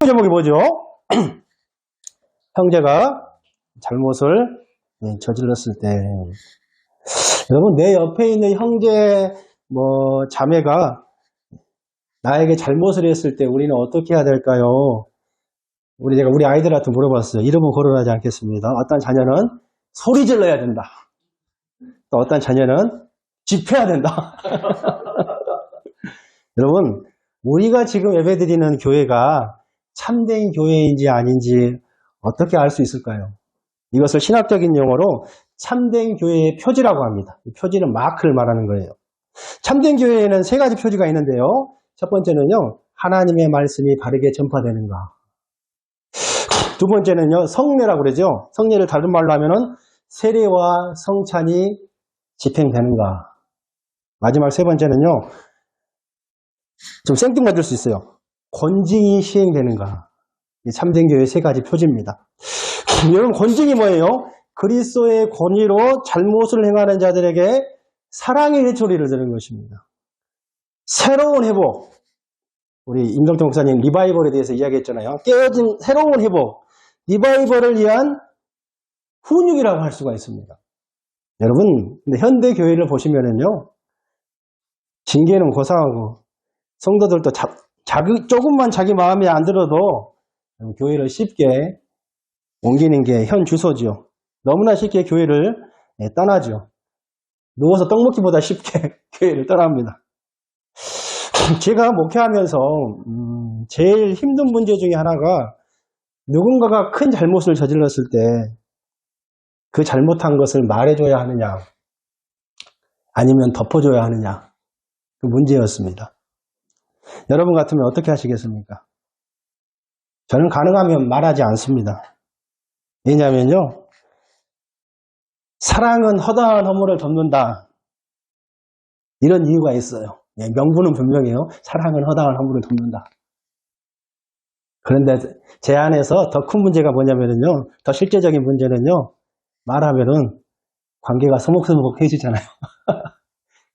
제목이 뭐죠? 형제가 잘못을 저질렀을 때. 여러분, 내 옆에 있는 형제, 자매가 나에게 잘못을 했을 때 우리는 어떻게 해야 될까요? 제가 우리 아이들한테 물어봤어요. 이름은 거론하지 않겠습니다. 어떤 자녀는 소리 질러야 된다. 또 어떤 자녀는 집회해야 된다. 여러분, 우리가 지금 예배드리는 교회가 참된 교회인지 아닌지 어떻게 알 수 있을까요? 이것을 신학적인 용어로 참된 교회의 표지라고 합니다. 이 표지는 마크를 말하는 거예요. 참된 교회에는 세 가지 표지가 있는데요. 첫 번째는요, 하나님의 말씀이 바르게 전파되는가. 두 번째는요, 성례라고 그러죠. 성례를 다른 말로 하면은 세례와 성찬이 집행되는가. 마지막 세 번째는요, 좀 생뚱맞을 수 있어요. 권징이 시행되는가. 이 참된 교회의 세 가지 표지입니다. 여러분, 권징이 뭐예요? 그리스도의 권위로 잘못을 행하는 자들에게 사랑의 회초리를 드는 것입니다. 새로운 회복. 우리 임정태 목사님 리바이벌에 대해서 이야기했잖아요. 깨어진 새로운 회복. 리바이벌을 위한 훈육이라고 할 수가 있습니다. 여러분, 근데 현대 교회를 보시면은요, 징계는 고사하고 성도들도 조금만 자기 마음에 안 들어도 교회를 쉽게 옮기는 게 현 주소지요. 너무나 쉽게 교회를 떠나죠. 누워서 떡 먹기보다 쉽게 교회를 떠납니다. 제가 목회하면서 제일 힘든 문제 중에 하나가 누군가가 큰 잘못을 저질렀을 때 그 잘못한 것을 말해줘야 하느냐 아니면 덮어줘야 하느냐 그 문제였습니다. 여러분 같으면 어떻게 하시겠습니까? 저는 가능하면 말하지 않습니다. 왜냐하면요, 사랑은 허다한 허물을 덮는다. 이런 이유가 있어요. 명분은 분명해요. 사랑은 허다한 허물을 덮는다. 그런데 제 안에서 더 큰 문제가 뭐냐면요, 더 실제적인 문제는요, 말하면은 관계가 서먹서먹해지잖아요.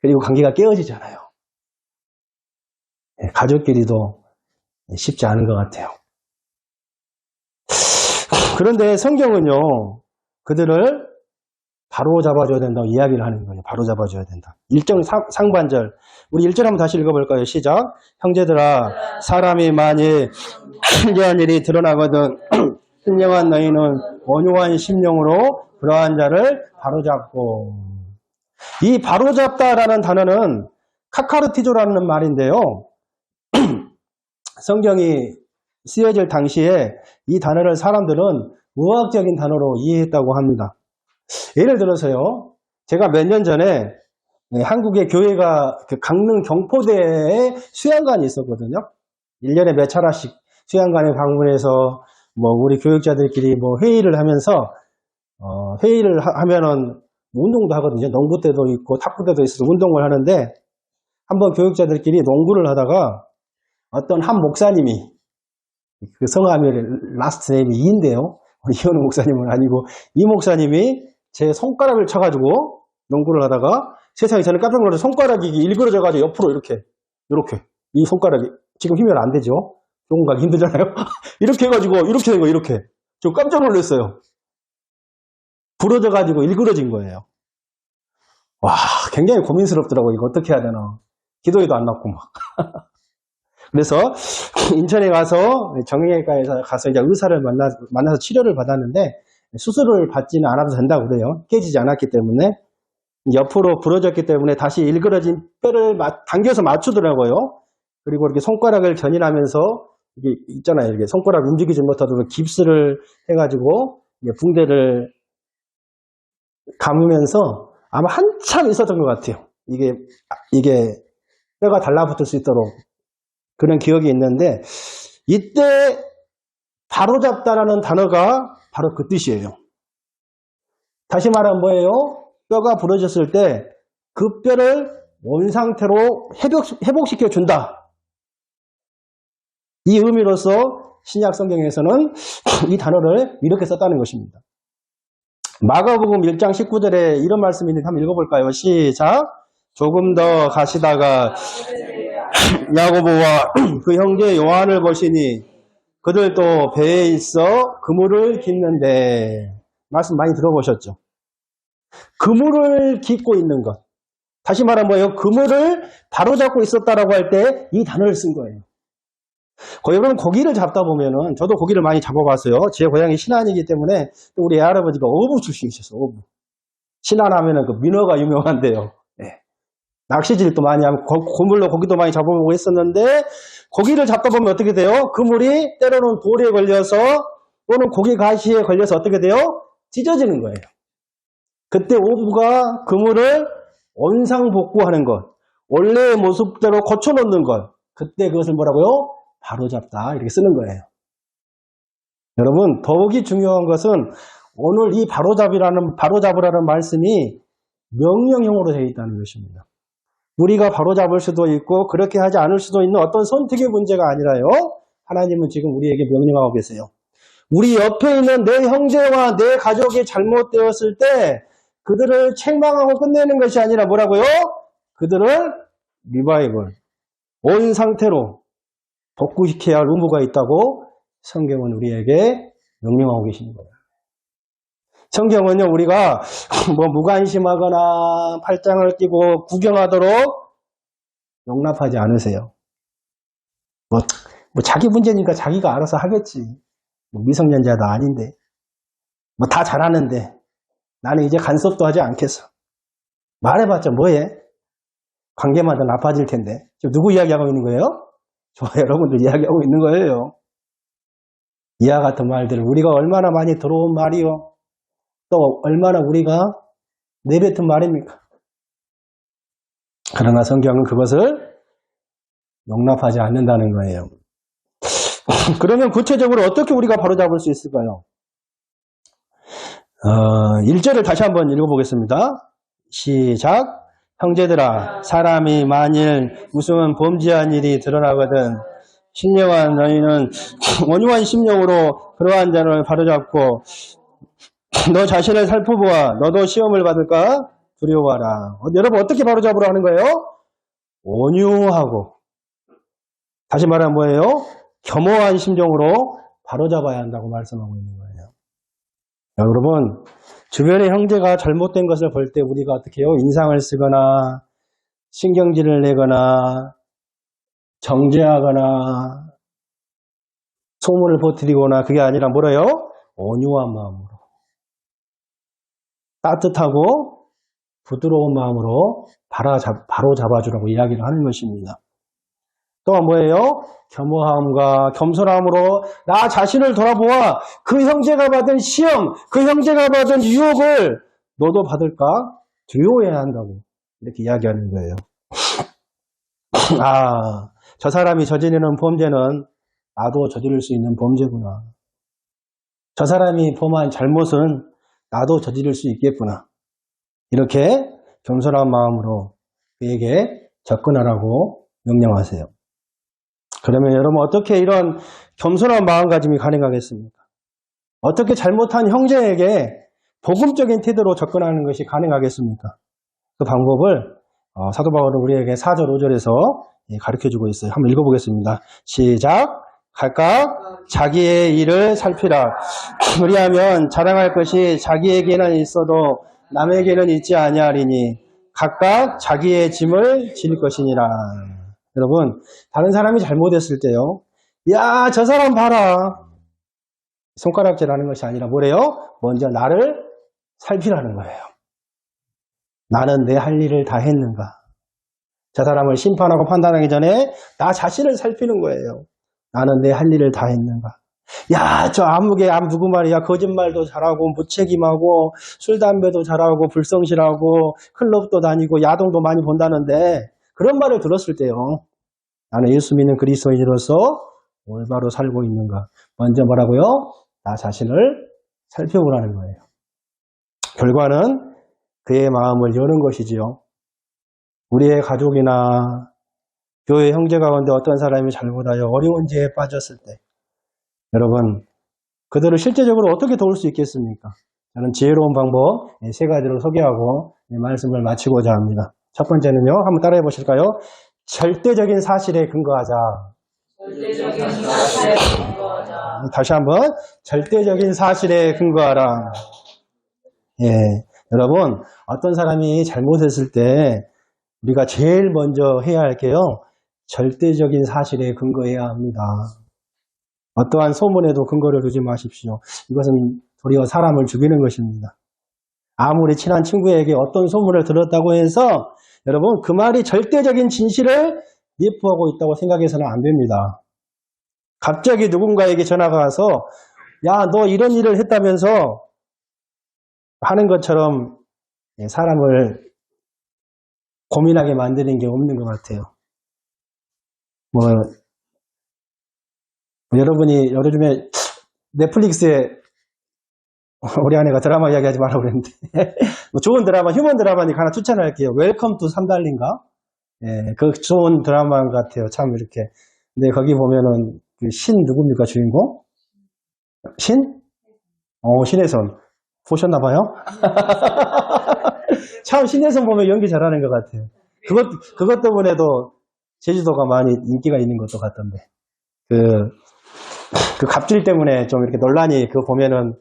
그리고 관계가 깨어지잖아요. 가족끼리도 쉽지 않은 것 같아요. 그런데 성경은요, 그들을 바로 잡아줘야 된다고 이야기를 하는 거예요. 바로 잡아줘야 된다. 1절 상반절. 우리 1절 한번 다시 읽어볼까요? 시작. 형제들아, 사람이 만일 신령한 일이 드러나거든 신령한 너희는 온유한 심령으로 그러한 자를 바로잡고. 이 바로잡다라는 단어는 카카르티조라는 말인데요. 성경이 쓰여질 당시에 이 단어를 사람들은 의학적인 단어로 이해했다고 합니다. 예를 들어서요, 제가 몇 년 전에 한국의 교회가 강릉 경포대에 수양관이 있었거든요. 1년에 몇 차례씩 수양관에 방문해서 우리 교육자들끼리 회의를 하면서 회의를 하면은 운동도 하거든요. 농구 때도 있고 탁구 때도 있어서 운동을 하는데, 한번 교육자들끼리 농구를 하다가 어떤 한 목사님이, 그 성함이 라스트 네임이 이인데요. 우리 이현우 목사님은 아니고, 이 목사님이 제 손가락을 쳐가지고 농구를 하다가 세상에 저는 깜짝 놀라서 손가락이 일그러져가지고 옆으로 이렇게 이 손가락이 지금 힘이 안 되죠. 조금 가기 힘들잖아요. 이렇게 해가지고 이렇게 된 거예요. 이렇게. 저 깜짝 놀랐어요. 부러져가지고 일그러진 거예요. 와, 굉장히 고민스럽더라고요. 이거 어떻게 해야 되나. 기도에도 안 났고 막. 그래서 인천에 가서 정형외과에서 가서 이제 의사를 만나서 치료를 받았는데, 수술을 받지는 않아도 된다고 그래요. 깨지지 않았기 때문에. 옆으로 부러졌기 때문에 다시 일그러진 뼈를 당겨서 맞추더라고요. 그리고 이렇게 손가락을 견인하면서, 이게 있잖아요. 이렇게 손가락 움직이지 못하도록 깁스를 해가지고 붕대를 감으면서 아마 한참 있었던 것 같아요. 이게 뼈가 달라붙을 수 있도록 그런 기억이 있는데, 이때 바로잡다라는 단어가 바로 그 뜻이에요. 다시 말하면 뭐예요? 뼈가 부러졌을 때 그 뼈를 원상태로 회복시켜 준다. 이 의미로서 신약 성경에서는 이 단어를 이렇게 썼다는 것입니다. 마가복음 1장 19절에 이런 말씀이 있는데 한번 읽어볼까요? 시작. 조금 더 가시다가 야고보와 그 형제 요한을 보시니 그들도 배에 있어 그물을 깃는데. 말씀 많이 들어보셨죠? 그물을 깃고 있는 것. 다시 말하면 뭐예요? 그물을 바로잡고 있었다라고 할 때 이 단어를 쓴 거예요. 여러분 고기를 잡다 보면은, 저도 고기를 많이 잡아봤어요. 제 고향이 신안이기 때문에. 또 우리 할아버지가 어부 출신이셨어요. 어부. 신안 하면은 그 민어가 유명한데요. 네. 낚시질도 많이 하고 그물로 고기도 많이 잡아보고 했었는데, 고기를 잡다 보면 어떻게 돼요? 그물이 때로는 돌에 걸려서 또는 고기 가시에 걸려서 어떻게 돼요? 찢어지는 거예요. 그때 어부가 그물을 원상복구하는 것, 원래의 모습대로 고쳐놓는 것, 그때 그것을 뭐라고요? 바로잡다, 이렇게 쓰는 거예요. 여러분, 더욱이 중요한 것은 오늘 이 바로잡으라는 말씀이 명령형으로 되어 있다는 것입니다. 우리가 바로잡을 수도 있고 그렇게 하지 않을 수도 있는 어떤 선택의 문제가 아니라요, 하나님은 지금 우리에게 명령하고 계세요. 우리 옆에 있는 내 형제와 내 가족이 잘못되었을 때 그들을 책망하고 끝내는 것이 아니라 뭐라고요? 그들을 리바이벌, 온 상태로 복구시켜야 할 의무가 있다고 성경은 우리에게 명령하고 계시는 거예요. 성경은요, 우리가 뭐 무관심하거나 팔짱을 끼고 구경하도록 용납하지 않으세요. 뭐 자기 문제니까 자기가 알아서 하겠지. 뭐 미성년자도 아닌데, 뭐 다 잘하는데 나는 이제 간섭도 하지 않겠어. 말해봤자 뭐해? 관계마다 나빠질 텐데. 지금 누구 이야기하고 있는 거예요? 저 여러분들 이야기하고 있는 거예요. 이와 같은 말들을 우리가 얼마나 많이 들어온 말이요, 또 얼마나 우리가 내뱉은 말입니까? 그러나 성경은 그것을 용납하지 않는다는 거예요. 그러면 구체적으로 어떻게 우리가 바로잡을 수 있을까요? 1절을 다시 한번 읽어보겠습니다. 시작. 형제들아, 사람이 만일 무슨 범죄한 일이 드러나거든 신령한 너희는 온유한 심령으로 그러한 자를 바로잡고 너 자신을 살펴보아 너도 시험을 받을까 두려워하라. 여러분, 어떻게 바로잡으라 하는 거예요? 온유하고, 다시 말하면 뭐예요? 겸허한 심정으로 바로잡아야 한다고 말씀하고 있는 거예요. 여러분, 주변의 형제가 잘못된 것을 볼 때 우리가 어떻게 해요? 인상을 쓰거나 신경질을 내거나 정죄하거나 소문을 퍼뜨리거나, 그게 아니라 뭐래요? 온유한 마음으로, 따뜻하고 부드러운 마음으로 바로 잡아주라고 이야기를 하는 것입니다. 또한 뭐예요? 겸허함과 겸손함으로 나 자신을 돌아보아 그 형제가 받은 시험, 그 형제가 받은 유혹을 너도 받을까 두려워해야 한다고 이렇게 이야기하는 거예요. 아, 저 사람이 저지르는 범죄는 나도 저지를 수 있는 범죄구나. 저 사람이 범한 잘못은 나도 저지를 수 있겠구나. 이렇게 겸손한 마음으로 그에게 접근하라고 명령하세요. 그러면 여러분, 어떻게 이런 겸손한 마음가짐이 가능하겠습니까? 어떻게 잘못한 형제에게 복음적인 태도로 접근하는 것이 가능하겠습니까? 그 방법을 사도 바울은 우리에게 4절, 5절에서 가르쳐주고 있어요. 한번 읽어보겠습니다. 시작. 각각 자기의 일을 살피라. 그리하면 자랑할 것이 자기에게는 있어도 남에게는 있지 아니하리니 각각 자기의 짐을 질 것이니라. 여러분, 다른 사람이 잘못했을 때요, 야, 저 사람 봐라, 손가락질하는 것이 아니라 뭐래요? 먼저 나를 살피라는 거예요. 나는 내 할 일을 다 했는가? 저 사람을 심판하고 판단하기 전에 나 자신을 살피는 거예요. 나는 내 할 일을 다 했는가? 야, 저 아무개 누구 말이야, 거짓말도 잘하고 무책임하고 술 담배도 잘하고 불성실하고 클럽도 다니고 야동도 많이 본다는데, 그런 말을 들었을 때요, 나는 예수 믿는 그리스도인으로서 올바로 살고 있는가? 먼저 뭐라고요? 나 자신을 살펴보라는 거예요. 결과는 그의 마음을 여는 것이지요. 우리의 가족이나 교회 형제 가운데 어떤 사람이 잘못하여 어려운 죄에 빠졌을 때, 여러분, 그들을 실제적으로 어떻게 도울 수 있겠습니까? 저는 지혜로운 방법 3가지를 소개하고 말씀을 마치고자 합니다. 첫 번째는요, 한번 따라해 보실까요? 절대적인 사실에 근거하자. 절대적인 사실에 근거하자. 다시 한번 절대적인 사실에 근거하라. 예, 여러분 어떤 사람이 잘못했을 때 우리가 제일 먼저 해야 할 게요. 절대적인 사실에 근거해야 합니다. 어떠한 소문에도 근거를 두지 마십시오. 이것은 도리어 사람을 죽이는 것입니다. 아무리 친한 친구에게 어떤 소문을 들었다고 해서 여러분 그 말이 절대적인 진실을 내포하고 있다고 생각해서는 안 됩니다. 갑자기 누군가에게 전화가 와서 야, 너 이런 일을 했다면서 하는 것처럼 사람을 고민하게 만드는 게 없는 것 같아요. 여러분이 요즘에 넷플릭스에 우리 아내가 드라마 이야기하지 말라고 그랬는데 좋은 드라마, 휴먼 드라마니까 하나 추천할게요. 웰컴 투 삼달인가? 예, 그 좋은 드라마 같아요. 참 이렇게. 근데 거기 보면은 그 신 누굽니까 주인공? 신? 신혜선 보셨나봐요. 참 신혜선 보면 연기 잘하는 것 같아요. 그것 때문에도 제주도가 많이 인기가 있는 것도 같던데. 그 갑질 때문에 좀 이렇게 논란이 그거 보면은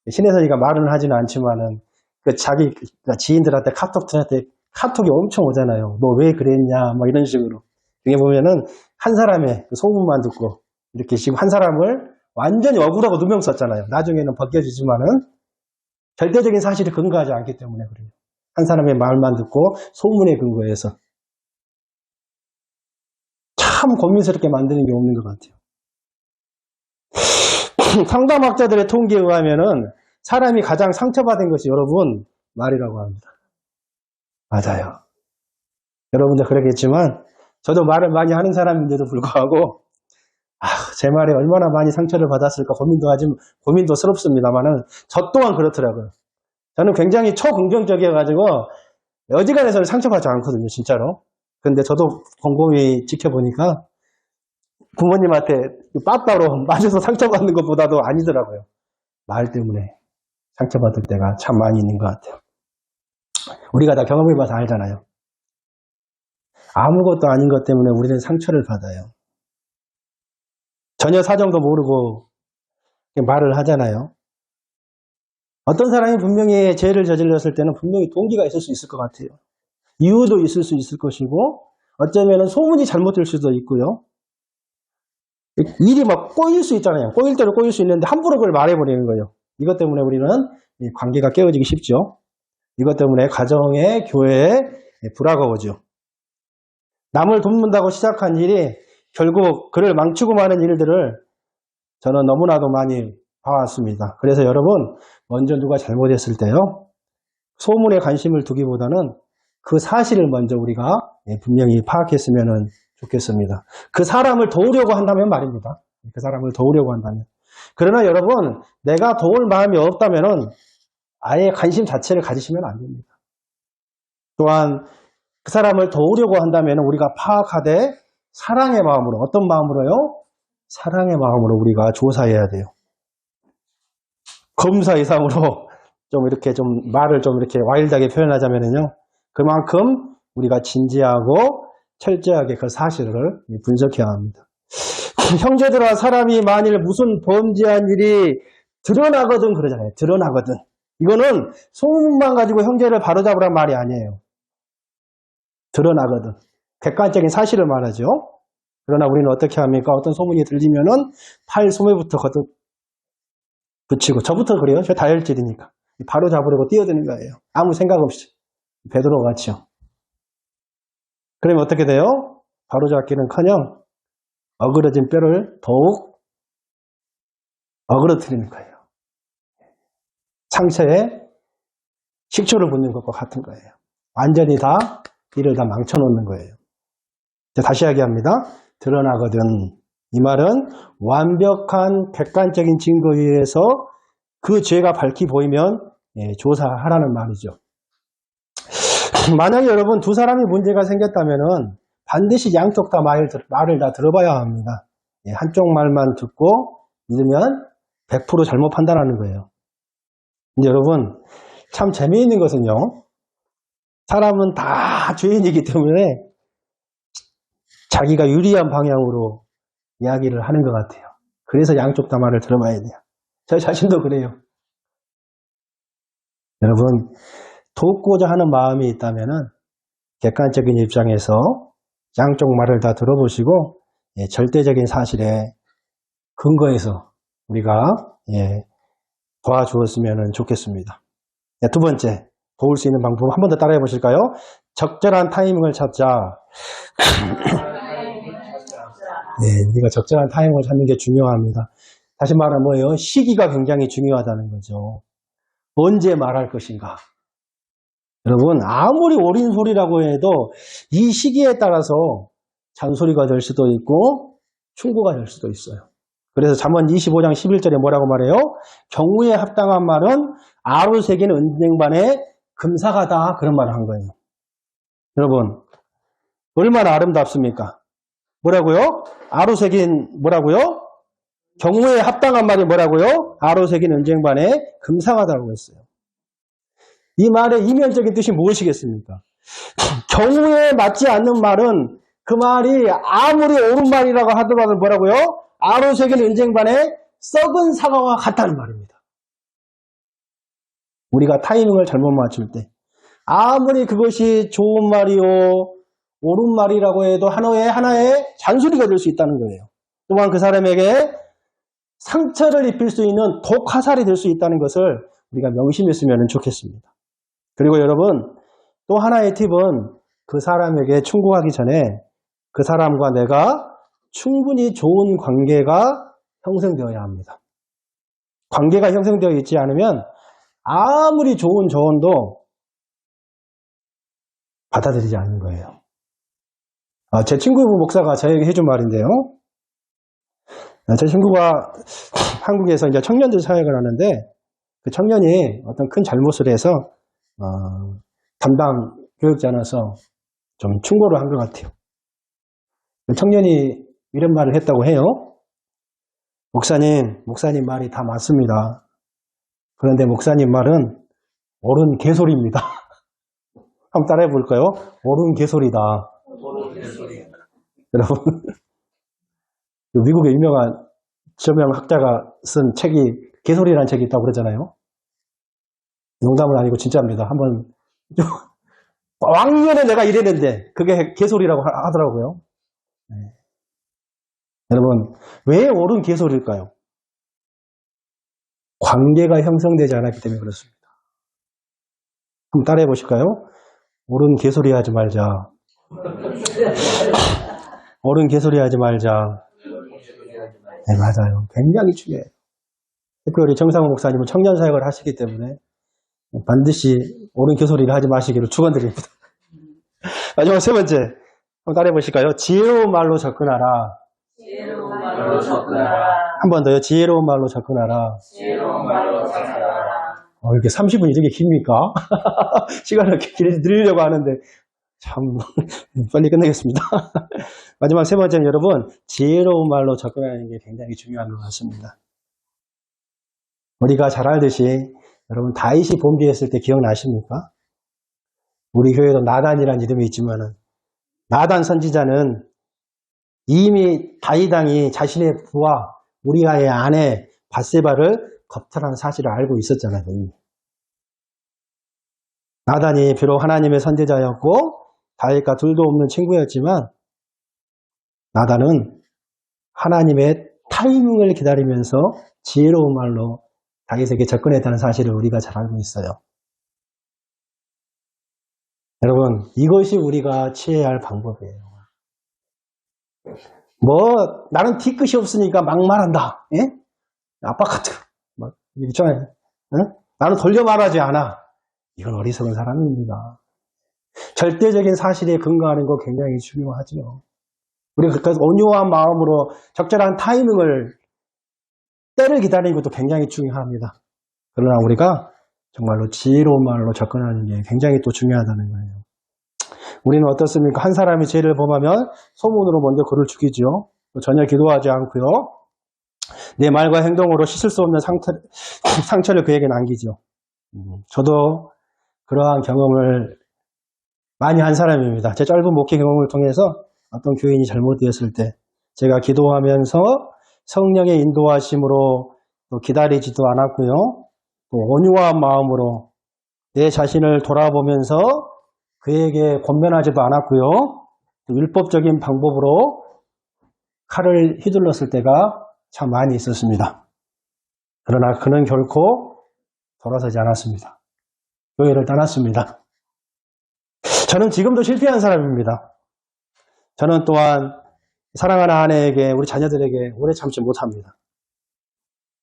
신혜선이가 말은 하지는 않지만은 그 자기 지인들한테 카톡이 엄청 오잖아요. 너 왜 그랬냐 막 이런 식으로. 여기 보면은 한 사람의 소문만 듣고 이렇게 지금 한 사람을 완전히 억울하고 누명 썼잖아요. 나중에는 벗겨지지만은 절대적인 사실에 근거하지 않기 때문에 그래요. 한 사람의 말만 듣고 소문에 근거해서 참 고민스럽게 만드는 게 없는 것 같아요. 상담학자들의 통계에 의하면은 사람이 가장 상처받은 것이 여러분 말이라고 합니다. 맞아요. 여러분도 그러겠지만 저도 말을 많이 하는 사람인데도 불구하고 제 말에 얼마나 많이 상처를 받았을까 고민도 스럽습니다만은 저 또한 그렇더라고요. 저는 굉장히 초긍정적이어가지고 어지간해서는 상처받지 않거든요, 진짜로. 근데 저도 곰곰이 지켜보니까 부모님한테 빠따로 맞아서 상처받는 것보다도 아니더라고요. 말 때문에 상처받을 때가 참 많이 있는 것 같아요. 우리가 다 경험해봐서 알잖아요. 아무것도 아닌 것 때문에 우리는 상처를 받아요. 전혀 사정도 모르고 말을 하잖아요. 어떤 사람이 분명히 죄를 저질렀을 때는 분명히 동기가 있을 수 있을 것 같아요. 이유도 있을 수 있을 것이고 어쩌면 소문이 잘못될 수도 있고요. 일이 막 꼬일 수 있잖아요. 꼬일 대로 꼬일 수 있는데 함부로 그걸 말해버리는 거예요. 이것 때문에 우리는 관계가 깨어지기 쉽죠. 이것 때문에 가정에, 교회에 불화가 오죠. 남을 돕는다고 시작한 일이 결국 그를 망치고 마는 일들을 저는 너무나도 많이 봐왔습니다. 그래서 여러분, 먼저 누가 잘못했을 때요, 소문에 관심을 두기보다는 그 사실을 먼저 우리가 분명히 파악했으면 좋겠습니다. 그 사람을 도우려고 한다면 말입니다. 그 사람을 도우려고 한다면. 그러나 여러분, 내가 도울 마음이 없다면 아예 관심 자체를 가지시면 안 됩니다. 또한 그 사람을 도우려고 한다면 우리가 파악하되 사랑의 마음으로, 어떤 마음으로요? 사랑의 마음으로 우리가 조사해야 돼요. 검사 이상으로 말을 좀 이렇게 와일드하게 표현하자면요. 그만큼 우리가 진지하고 철저하게 그 사실을 분석해야 합니다. 형제들아, 사람이 만일 무슨 범죄한 일이 드러나거든 그러잖아요. 드러나거든. 이거는 소문만 가지고 형제를 바로잡으란 말이 아니에요. 드러나거든. 객관적인 사실을 말하죠. 그러나 우리는 어떻게 합니까? 어떤 소문이 들리면은 팔 소매부터 거듭 붙이고, 저부터 그래요. 저 다혈질이니까. 바로 잡으려고 뛰어드는 거예요. 아무 생각 없이. 베드로 같이요. 그러면 어떻게 돼요? 바로 잡기는커녕 어그러진 뼈를 더욱 어그러뜨리는 거예요. 상처에 식초를 붓는 것과 같은 거예요. 완전히 이를 다 망쳐놓는 거예요. 다시 이야기합니다. 드러나거든. 이 말은 완벽한 객관적인 증거에 의해서 그 죄가 밝히 보이면 조사하라는 말이죠. 만약에 여러분 두 사람이 문제가 생겼다면 반드시 양쪽 다 말을 다 들어봐야 합니다. 한쪽 말만 듣고 믿으면 100% 잘못 판단하는 거예요. 근데 여러분 참 재미있는 것은요. 사람은 다 죄인이기 때문에 자기가 유리한 방향으로 이야기를 하는 것 같아요. 그래서 양쪽 다 말을 들어봐야 돼요. 저 자신도 그래요. 여러분, 돕고자 하는 마음이 있다면은 객관적인 입장에서 양쪽 말을 다 들어보시고 절대적인 사실에 근거해서 우리가 도와주었으면 좋겠습니다. 두 번째, 도울 수 있는 방법 한 번 더 따라해 보실까요? 적절한 타이밍을 찾자. 우리가 적절한 타이밍을 찾는 게 중요합니다. 다시 말하면 뭐예요? 시기가 굉장히 중요하다는 거죠. 언제 말할 것인가. 여러분, 아무리 옳은 소리라고 해도 이 시기에 따라서 잔소리가 될 수도 있고 충고가 될 수도 있어요. 그래서 잠언 25장 11절에 뭐라고 말해요? 경우에 합당한 말은 아로 새긴 은쟁반에 금사가다, 그런 말을 한 거예요. 여러분, 얼마나 아름답습니까? 뭐라고요? 아로 새긴 뭐라고요? 경우에 합당한 말이 뭐라고요? 아로 새긴 은쟁반에 금사가다라고 했어요. 이 말의 이면적인 뜻이 무엇이겠습니까? 경우에 맞지 않는 말은 그 말이 아무리 옳은 말이라고 하더라도 뭐라고요? 아로 새긴 은쟁반에 썩은 사과와 같다는 말입니다. 우리가 타이밍을 잘못 맞출 때 아무리 그것이 좋은 말이요 옳은 말이라고 해도 하나의 잔소리가 될 수 있다는 거예요. 또한 그 사람에게 상처를 입힐 수 있는 독화살이 될 수 있다는 것을 우리가 명심했으면 좋겠습니다. 그리고 여러분, 또 하나의 팁은 그 사람에게 충고하기 전에 그 사람과 내가 충분히 좋은 관계가 형성되어야 합니다. 관계가 형성되어 있지 않으면 아무리 좋은 조언도 받아들이지 않는 거예요. 제 친구 목사가 저에게 해준 말인데요. 제 친구가 한국에서 이제 청년들 사역을 하는데 그 청년이 어떤 큰 잘못을 해서 담당 교육자라서 좀 충고를 한 것 같아요. 그 청년이 이런 말을 했다고 해요. 목사님 말이 다 맞습니다. 그런데 목사님 말은 옳은 개소리입니다. 한번 따라해 볼까요? 옳은 개소리다. 여러분, 미국의 유명한 저명 학자가 쓴 책이 개소리라는 책이 있다고 그러잖아요. 농담은 아니고 진짜입니다. 한번 왕년에 내가 이랬는데 그게 개소리라고 하더라고요. 여러분, 왜 옳은 개소리일까요? 관계가 형성되지 않았기 때문에 그렇습니다. 한번 따라해 보실까요? 옳은 개소리 하지 말자. 옳은 개소리 하지 말자. 네, 맞아요. 굉장히 중요해요. 특별히 정상호 목사님은 청년 사역을 하시기 때문에 반드시 옳은 개소리를 하지 마시기를 축원드립니다. 마지막 세 번째, 한번 따라해 보실까요? 지혜로운 말로 접근하라. 지혜로운 말로 접근하라. 한 번 더요. 지혜로운 말로 접근하라. 지혜로운 말로 접근하라. 이렇게 30분이 이렇게 깁니까? 시간을 이렇게 늘리려고 하는데 참 빨리 끝내겠습니다. 마지막 세 번째는 여러분, 지혜로운 말로 접근하는 게 굉장히 중요한 것 같습니다. 우리가 잘 알듯이 여러분 다윗이 범죄했을 때 기억나십니까? 우리 교회도 나단이라는 이름이 있지만은 나단 선지자는 이미 다윗 왕이 자신의 부하 우리아의 아내 밧세바를 겁탈한 사실을 알고 있었잖아요. 나단이 비록 하나님의 선지자였고 다윗과 둘도 없는 친구였지만 나단은 하나님의 타이밍을 기다리면서 지혜로운 말로 다윗에게 접근했다는 사실을 우리가 잘 알고 있어요. 여러분, 이것이 우리가 취해야 할 방법이에요. 나는 뒤끝이 없으니까 막 말한다. 예? 아빠 같은 막 있잖아요. 응? 나는 돌려 말하지 않아. 이건 어리석은 사람입니다. 절대적인 사실에 근거하는 거 굉장히 중요하죠. 우리가 그까지 온유한 마음으로 적절한 타이밍을 때를 기다리는 것도 굉장히 중요합니다. 그러나 우리가 정말로 지혜로운 말로 접근하는 게 굉장히 또 중요하다는 거예요. 우리는 어떻습니까? 한 사람이 죄를 범하면 소문으로 먼저 그를 죽이죠. 전혀 기도하지 않고요. 내 말과 행동으로 씻을 수 없는 상처를 그에게 남기죠. 저도 그러한 경험을 많이 한 사람입니다. 제 짧은 목회 경험을 통해서 어떤 교인이 잘못되었을 때 제가 기도하면서 성령의 인도하심으로 또 기다리지도 않았고요. 또 온유한 마음으로 내 자신을 돌아보면서 그에게 권면하지도 않았고요. 또 율법적인 방법으로 칼을 휘둘렀을 때가 참 많이 있었습니다. 그러나 그는 결코 돌아서지 않았습니다. 교회를 떠났습니다. 저는 지금도 실패한 사람입니다. 저는 또한 사랑하는 아내에게, 우리 자녀들에게 오래 참지 못합니다.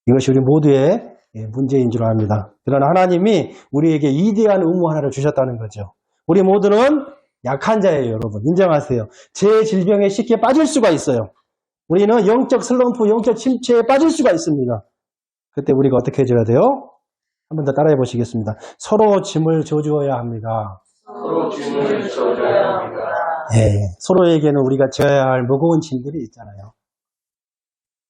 이것이 우리 모두의 문제인 줄 압니다. 그러나 하나님이 우리에게 위대한 의무 하나를 주셨다는 거죠. 우리 모두는 약한 자예요, 여러분. 인정하세요. 제 질병에 쉽게 빠질 수가 있어요. 우리는 영적 슬럼프, 영적 침체에 빠질 수가 있습니다. 그때 우리가 어떻게 해줘야 돼요? 한 번 더 따라해 보시겠습니다. 서로 짐을 져주어야 합니다. 서로 짐을 져줘야 합니다. 서로에게는 우리가 져야 할 무거운 짐들이 있잖아요.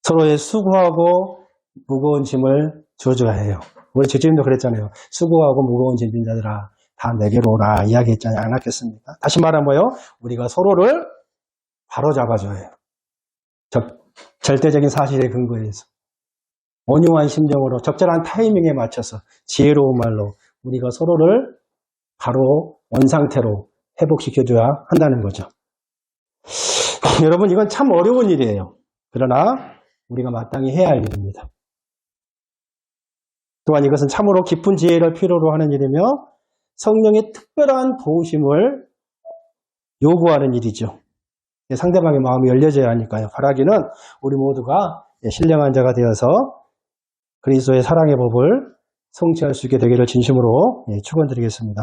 서로의 수고하고 무거운 짐을 져줘야 해요. 우리 주님도 그랬잖아요. 수고하고 무거운 짐진 자들아 다 내게로 오라 이야기했지 않았겠습니까? 다시 말하면 뭐요? 우리가 서로를 바로 잡아줘야 해요. 절대적인 사실에 근거해서 온유한 심정으로 적절한 타이밍에 맞춰서 지혜로운 말로 우리가 서로를 바로 원상태로 회복시켜줘야 한다는 거죠. 여러분, 이건 참 어려운 일이에요. 그러나 우리가 마땅히 해야 할 일입니다. 또한 이것은 참으로 깊은 지혜를 필요로 하는 일이며 성령의 특별한 도우심을 요구하는 일이죠. 상대방의 마음이 열려져야 하니까요. 바라기는 우리 모두가 신령한 자가 되어서 그리스도의 사랑의 법을 성취할 수 있게 되기를 진심으로 축원드리겠습니다.